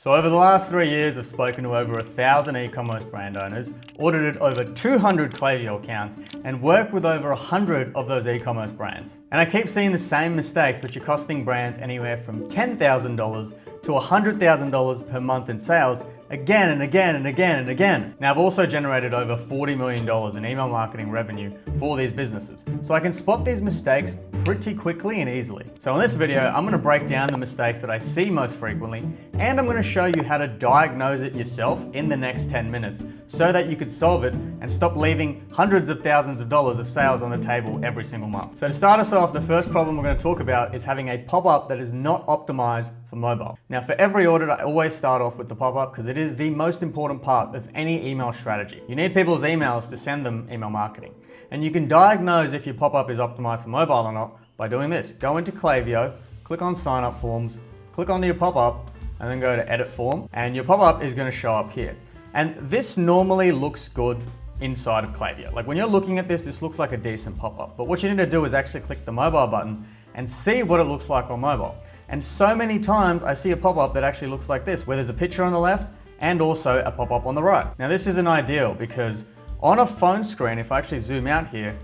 So over the last 3 years, I've spoken to over 1,000 e-commerce brand owners, audited over 200 Klaviyo accounts, and worked with over 100 of those e-commerce brands. And I keep seeing the same mistakes, which are costing brands anywhere from $10,000 to $100,000 per month in sales again and again and again and again. Now, I've also generated over $40 million in email marketing revenue for these businesses. So I can spot these mistakes pretty quickly and easily. So in this video, I'm gonna break down the mistakes that I see most frequently, and I'm gonna show you how to diagnose it yourself in the next 10 minutes so that you could solve it and stop leaving hundreds of thousands of dollars of sales on the table every single month. So to start us off, the first problem we're gonna talk about is having a pop-up that is not optimized for mobile. Now, for every audit, I always start off with the pop-up because it is the most important part of any email strategy. You need people's emails to send them email marketing. And you can diagnose if your pop-up is optimized for mobile or not by doing this. Go into Klaviyo, click on sign up forms, click onto your pop-up, and then go to edit form, and your pop-up is gonna show up here. And this normally looks good inside of Klaviyo. Like when you're looking at this, this looks like a decent pop-up. But what you need to do is actually click the mobile button and see what it looks like on mobile. And so many times I see a pop-up that actually looks like this, where there's a picture on the left and also a pop-up on the right. Now this isn't ideal because on a phone screen, if I actually zoom out here,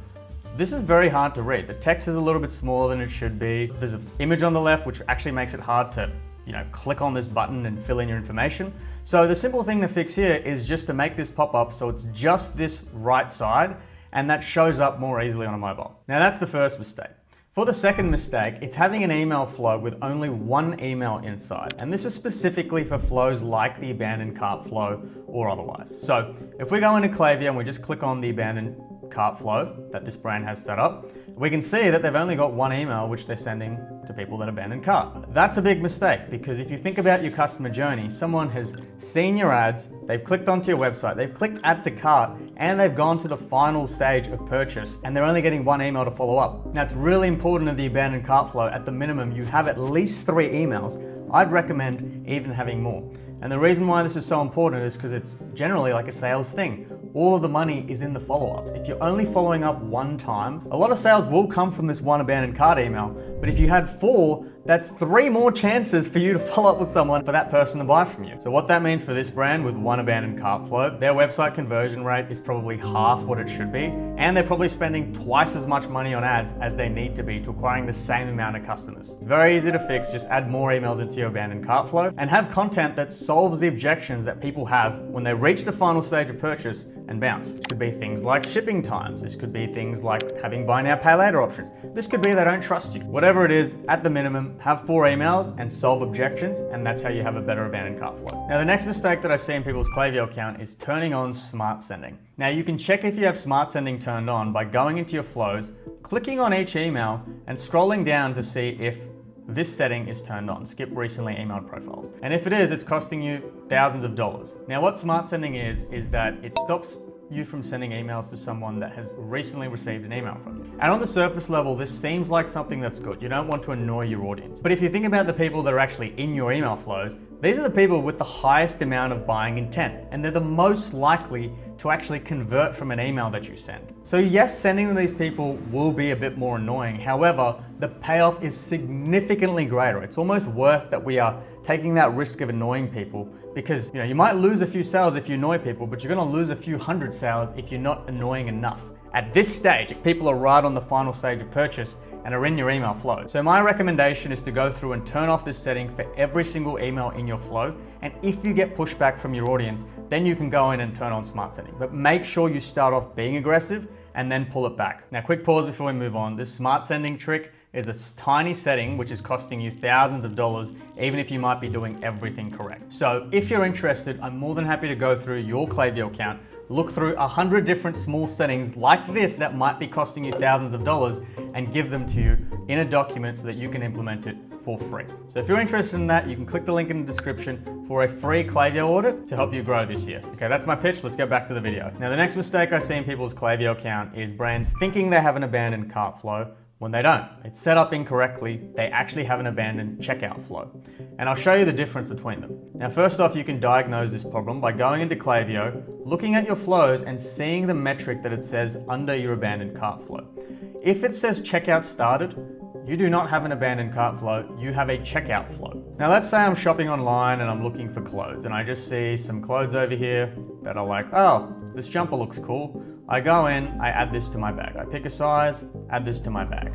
this is very hard to read. The text is a little bit smaller than it should be. There's an image on the left, which actually makes it hard to, click on this button and fill in your information. So the simple thing to fix here is just to make this pop up so it's just this right side, and that shows up more easily on a mobile. Now that's the first mistake. For the second mistake, it's having an email flow with only one email inside. And this is specifically for flows like the abandoned cart flow or otherwise. So if we go into Klaviyo and we just click on the abandoned cart flow that this brand has set up, we can see that they've only got one email which they're sending to people that abandon cart. That's a big mistake because if you think about your customer journey, someone has seen your ads, they've clicked onto your website, they've clicked add to cart, and they've gone to the final stage of purchase, and they're only getting one email to follow up. Now, it's really important in the abandoned cart flow, at the minimum, you have at least 3 emails. I'd recommend even having more. And the reason why this is so important is because it's generally like a sales thing. All of the money is in the follow-ups. If you're only following up one time, a lot of sales will come from this one abandoned cart email. But if you had 4, that's 3 more chances for you to follow up with someone for that person to buy from you. So what that means for this brand with one abandoned cart flow, their website conversion rate is probably half what it should be, and they're probably spending twice as much money on ads as they need to be to acquiring the same amount of customers. It's very easy to fix, just add more emails into your abandoned cart flow and have content that solves the objections that people have when they reach the final stage of purchase and bounce. This could be things like shipping times. This could be things like having buy now, pay later options. This could be they don't trust you. Whatever it is, at the minimum, have 4 emails and solve objections, and that's how you have a better abandoned cart flow. Now, the next mistake that I see in people's Klaviyo account is turning on smart sending. Now, you can check if you have smart sending turned on by going into your flows, clicking on each email, and scrolling down to see if this setting is turned on, skip recently emailed profiles. And if it is, it's costing you thousands of dollars. Now what smart sending is that it stops you from sending emails to someone that has recently received an email from you. And on the surface level, this seems like something that's good. You don't want to annoy your audience. But if you think about the people that are actually in your email flows, these are the people with the highest amount of buying intent, and they're the most likely to actually convert from an email that you send. So yes, sending to these people will be a bit more annoying. However, the payoff is significantly greater. It's almost worth that we are taking that risk of annoying people because you might lose a few sales if you annoy people, but you're gonna lose a few hundred sales if you're not annoying enough. At this stage, if people are right on the final stage of purchase and are in your email flow. So my recommendation is to go through and turn off this setting for every single email in your flow. And if you get pushback from your audience, then you can go in and turn on smart sending. But make sure you start off being aggressive and then pull it back. Now, quick pause before we move on. This smart sending trick is a tiny setting which is costing you thousands of dollars, even if you might be doing everything correct. So if you're interested, I'm more than happy to go through your Klaviyo account, look through 100 different small settings like this that might be costing you thousands of dollars and give them to you in a document so that you can implement it for free. So if you're interested in that, you can click the link in the description for a free Klaviyo audit to help you grow this year. Okay, that's my pitch. Let's get back to the video. Now, the next mistake I see in people's Klaviyo account is brands thinking they have an abandoned cart flow when they don't. It's set up incorrectly. They actually have an abandoned checkout flow. And I'll show you the difference between them. Now, first off, you can diagnose this problem by going into Klaviyo, looking at your flows and seeing the metric that it says under your abandoned cart flow. If it says checkout started, you do not have an abandoned cart flow, you have a checkout flow. Now let's say I'm shopping online and I'm looking for clothes and I just see some clothes over here that are like, oh, this jumper looks cool. I go in, I add this to my bag. I pick a size, add this to my bag.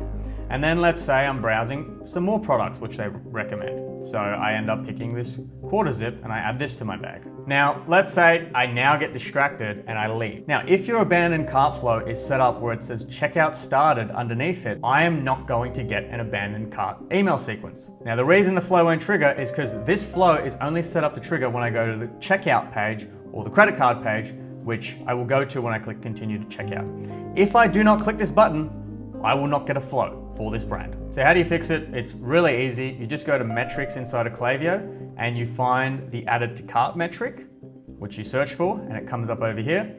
And then let's say I'm browsing some more products which they recommend. So I end up picking this quarter zip and I add this to my bag. Now, let's say I now get distracted and I leave. Now, if your abandoned cart flow is set up where it says checkout started underneath it, I am not going to get an abandoned cart email sequence. Now, the reason the flow won't trigger is because this flow is only set up to trigger when I go to the checkout page or the credit card page, which I will go to when I click continue to checkout. If I do not click this button, I will not get a flow for this brand. So how do you fix it? It's really easy. You just go to metrics inside of Klaviyo and you find the added to cart metric, which you search for, and it comes up over here.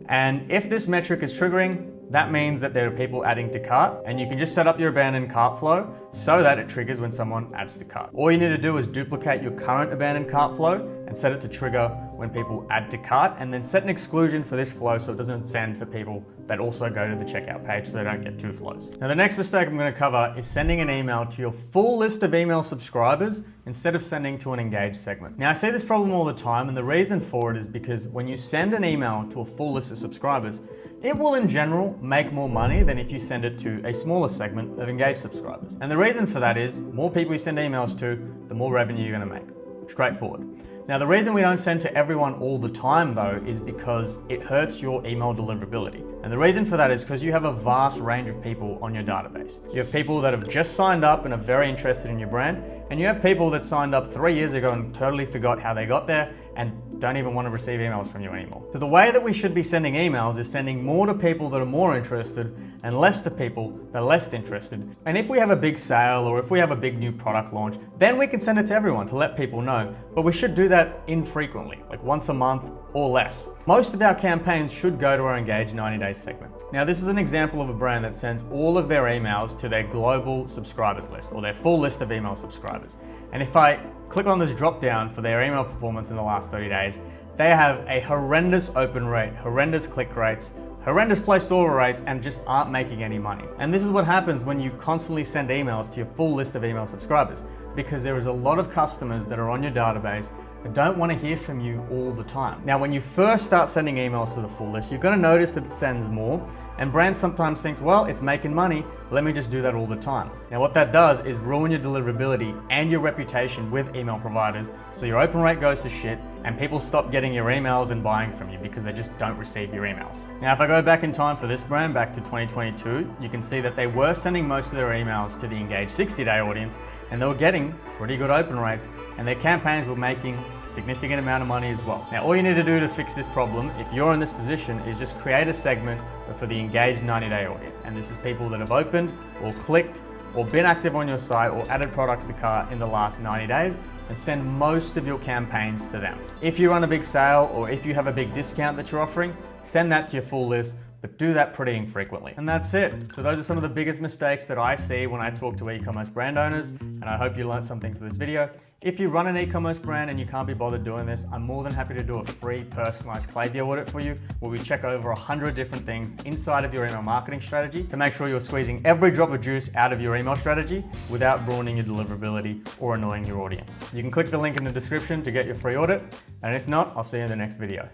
And if this metric is triggering, that means that there are people adding to cart, and you can just set up your abandoned cart flow so that it triggers when someone adds to cart. All you need to do is duplicate your current abandoned cart flow and set it to trigger when people add to cart, and then set an exclusion for this flow so it doesn't send for people that also go to the checkout page so they don't get two flows. Now the next mistake I'm going to cover is sending an email to your full list of email subscribers instead of sending to an engaged segment. Now I see this problem all the time, and the reason for it is because when you send an email to a full list of subscribers, it will in general make more money than if you send it to a smaller segment of engaged subscribers. And the reason for that is more people you send emails to, the more revenue you're going to make. Straightforward. Now the reason we don't send to everyone all the time though is because it hurts your email deliverability. And the reason for that is because you have a vast range of people on your database. You have people that have just signed up and are very interested in your brand, and you have people that signed up 3 years ago and totally forgot how they got there and don't even want to receive emails from you anymore. So the way that we should be sending emails is sending more to people that are more interested and less to people that are less interested. And if we have a big sale or if we have a big new product launch, then we can send it to everyone to let people know. But we should do that infrequently, like once a month or less. Most of our campaigns should go to our Engage 90 Days segment. Now this is an example of a brand that sends all of their emails to their global subscribers list or their full list of email subscribers. And if I click on this drop down for their email performance in the last 30 days, they have a horrendous open rate, horrendous click rates, horrendous placed order rates, and just aren't making any money. And this is what happens when you constantly send emails to your full list of email subscribers, because there is a lot of customers that are on your database that don't want to hear from you all the time. Now, when you first start sending emails to the full list, you're going to notice that it sends more, and brands sometimes think, well, it's making money, let me just do that all the time. Now, what that does is ruin your deliverability and your reputation with email providers, so your open rate goes to shit, and people stop getting your emails and buying from you because they just don't receive your emails. Now, if I go back in time for this brand, back to 2022, you can see that they were sending most of their emails to the Engage 60-day audience, and they were getting pretty good open rates, and their campaigns were making a significant amount of money as well. Now, all you need to do to fix this problem, if you're in this position, is just create a segment for the Engage 90-day audience. And this is people that have opened or clicked or been active on your site or added products to cart in the last 90 days, and send most of your campaigns to them. If you run a big sale or if you have a big discount that you're offering, send that to your full list, but do that pretty infrequently. And that's it. So those are some of the biggest mistakes that I see when I talk to e-commerce brand owners, and I hope you learned something for this video. If you run an e-commerce brand and you can't be bothered doing this, I'm more than happy to do a free personalized Klaviyo audit for you, where we check over 100 different things inside of your email marketing strategy to make sure you're squeezing every drop of juice out of your email strategy without ruining your deliverability or annoying your audience. You can click the link in the description to get your free audit, and if not, I'll see you in the next video.